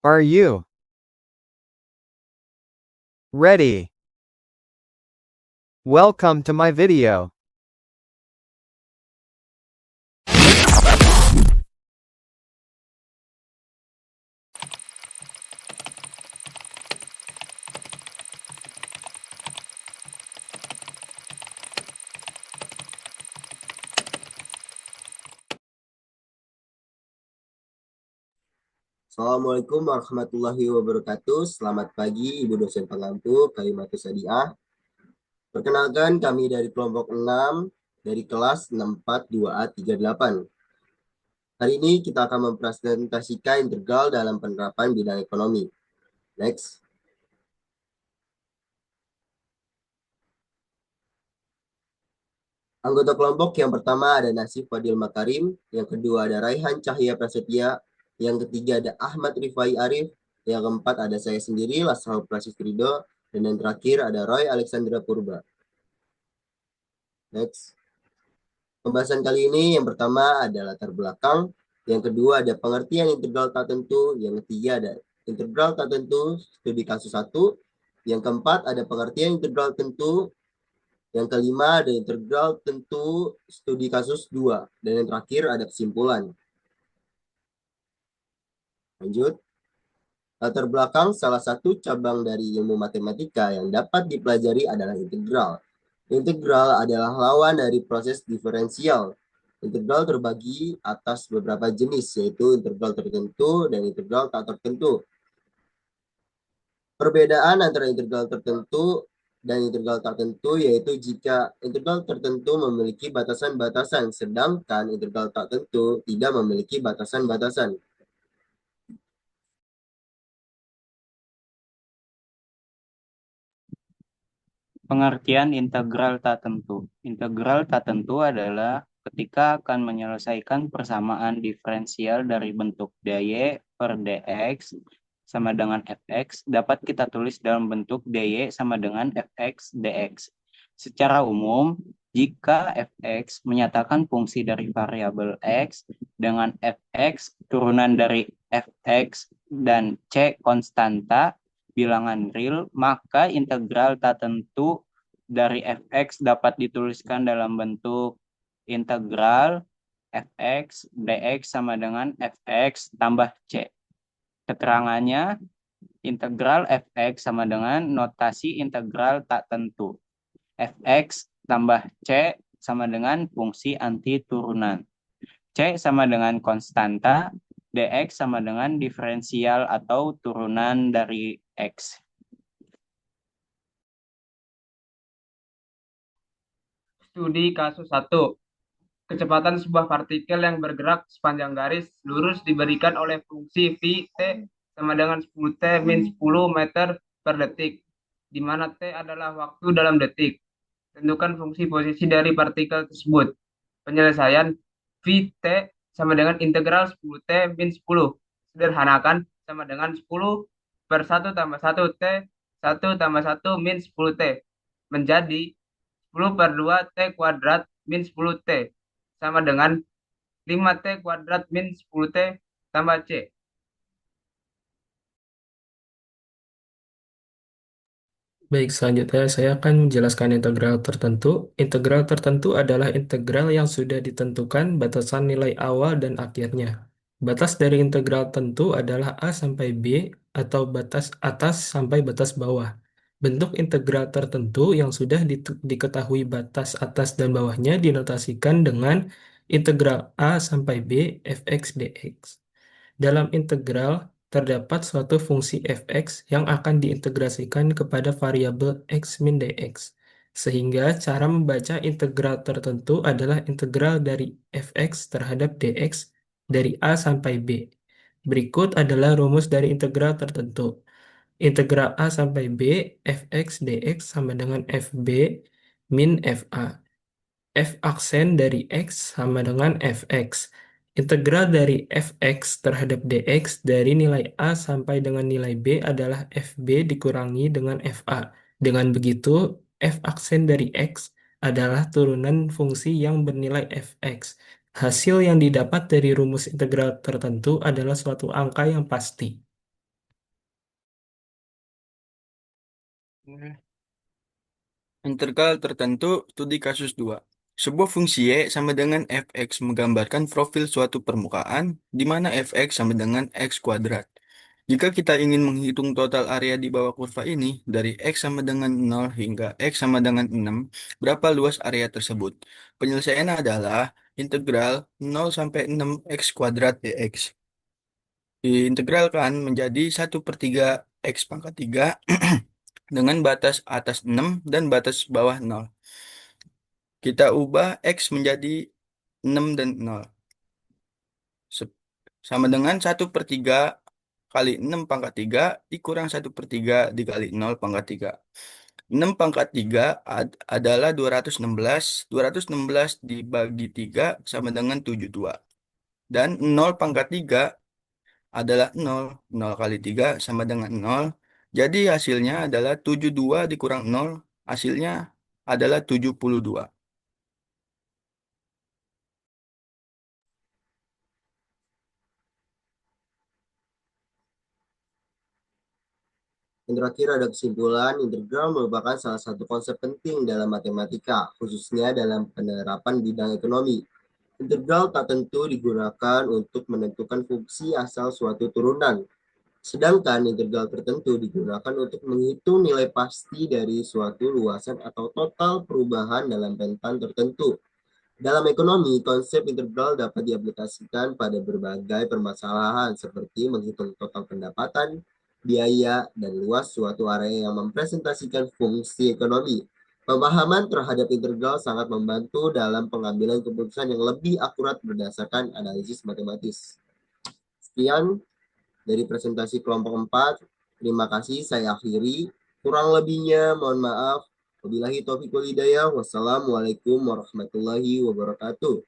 Are you ready? Welcome to my video. Assalamualaikum warahmatullahi wabarakatuh. Selamat pagi Ibu dosen pengampu Kalimatus Sadiah. Perkenalkan kami dari kelompok 6 dari kelas 642A38. Hari ini kita akan mempresentasikan integral dalam penerapan bidang ekonomi. Next. Anggota kelompok yang pertama ada Nasif Fadil Makarim, yang kedua ada Raihan Cahya Prasetya, yang ketiga ada Ahmad Rifai Arif, yang keempat ada saya sendiri, Lasal Prasistrido, dan yang terakhir ada Roy Alexandra Purba. Next. Pembahasan kali ini yang pertama ada latar belakang, yang kedua ada pengertian integral tak tentu, yang ketiga ada integral tak tentu studi kasus 1, yang keempat ada pengertian integral tentu, yang kelima ada integral tentu studi kasus 2, dan yang terakhir ada kesimpulan. Lanjut. Latar belakang salah satu cabang dari ilmu matematika yang dapat dipelajari adalah integral. Integral adalah lawan dari proses diferensial. Integral terbagi atas beberapa jenis, yaitu integral tertentu dan integral tak tertentu. Perbedaan antara integral tertentu dan integral tak tertentu yaitu jika integral tertentu memiliki batasan-batasan, sedangkan integral tak tertentu tidak memiliki batasan-batasan. Pengertian integral tak tentu. Integral tak tentu adalah ketika akan menyelesaikan persamaan diferensial dari bentuk dy per dx sama dengan fx dapat kita tulis dalam bentuk dy sama dengan fx dx. Secara umum, jika fx menyatakan fungsi dari variabel x dengan fx turunan dari fx dan c konstanta bilangan real, maka integral tak tentu dari fx dapat dituliskan dalam bentuk integral fx dx sama dengan fx tambah c. Keterangannya, integral fx sama dengan notasi integral tak tentu. Fx tambah c sama dengan fungsi anti turunan. C sama dengan konstanta, dx sama dengan diferensial atau turunan dari x. Studi kasus 1. Kecepatan sebuah partikel yang bergerak sepanjang garis lurus diberikan oleh fungsi V T sama dengan 10 T min 10 meter per detik, di mana T adalah waktu dalam detik. Tentukan fungsi posisi dari partikel tersebut. Penyelesaian V T sama dengan integral 10 T min 10. Sederhanakan sama dengan 10 per 1 tambah 1 T, 1 tambah 1 min 10 T. Menjadi 10 per 2 T kuadrat min 10 T sama dengan 5T kuadrat min 10T tambah C. Baik, selanjutnya saya akan menjelaskan integral tertentu. Integral tertentu adalah integral yang sudah ditentukan batasan nilai awal dan akhirnya. Batas dari integral tentu adalah A sampai B atau batas atas sampai batas bawah. Bentuk integral tertentu yang sudah diketahui batas atas dan bawahnya dinotasikan dengan integral A sampai B fx dx. Dalam integral, terdapat suatu fungsi fx yang akan diintegrasikan kepada variabel x min dx. Sehingga cara membaca integral tertentu adalah integral dari fx terhadap dx dari A sampai B. Berikut adalah rumus dari integral tertentu. Integral A sampai B, fx dx sama dengan fb min fa. F aksen dari X sama dengan Fx. Integral dari Fx terhadap dx dari nilai A sampai dengan nilai B adalah Fb dikurangi dengan Fa. Dengan begitu, F aksen dari X adalah turunan fungsi yang bernilai Fx. Hasil yang didapat dari rumus integral tertentu adalah suatu angka yang pasti. Integral tertentu, studi kasus 2. Sebuah fungsi y sama dengan fx menggambarkan profil suatu permukaan, di mana fx sama dengan x kuadrat. Jika kita ingin menghitung total area di bawah kurva ini, dari x sama dengan 0 hingga x sama dengan 6, berapa luas area tersebut? Penyelesaiannya adalah integral 0 sampai 6 x kuadrat dx. Diintegralkan menjadi 1/3 x pangkat 3 dengan batas atas 6 dan batas bawah 0. Kita ubah X menjadi 6 dan 0. Sama dengan 1/3 kali 6 pangkat 3 dikurang 1/3 dikali 0 pangkat 3. 6 pangkat 3 adalah 216. 216 dibagi 3 sama dengan 72. Dan 0 pangkat 3 adalah 0. 0 kali 3 sama dengan 0. Jadi hasilnya adalah 72 dikurang 0. Hasilnya adalah 72. Yang terakhir ada kesimpulan, integral merupakan salah satu konsep penting dalam matematika, khususnya dalam penerapan bidang ekonomi. Integral tak tentu digunakan untuk menentukan fungsi asal suatu turunan, sedangkan integral tertentu digunakan untuk menghitung nilai pasti dari suatu luasan atau total perubahan dalam rentan tertentu. Dalam ekonomi, konsep integral dapat diaplikasikan pada berbagai permasalahan seperti menghitung total pendapatan, biaya, dan luas suatu area yang mempresentasikan fungsi ekonomi. Pemahaman terhadap integral sangat membantu dalam pengambilan keputusan yang lebih akurat berdasarkan analisis matematis. Sekian dari presentasi kelompok 4. Terima kasih, saya akhiri. Kurang lebihnya mohon maaf. Wabillahi taufiq wal hidayah. Wassalamualaikum warahmatullahi wabarakatuh.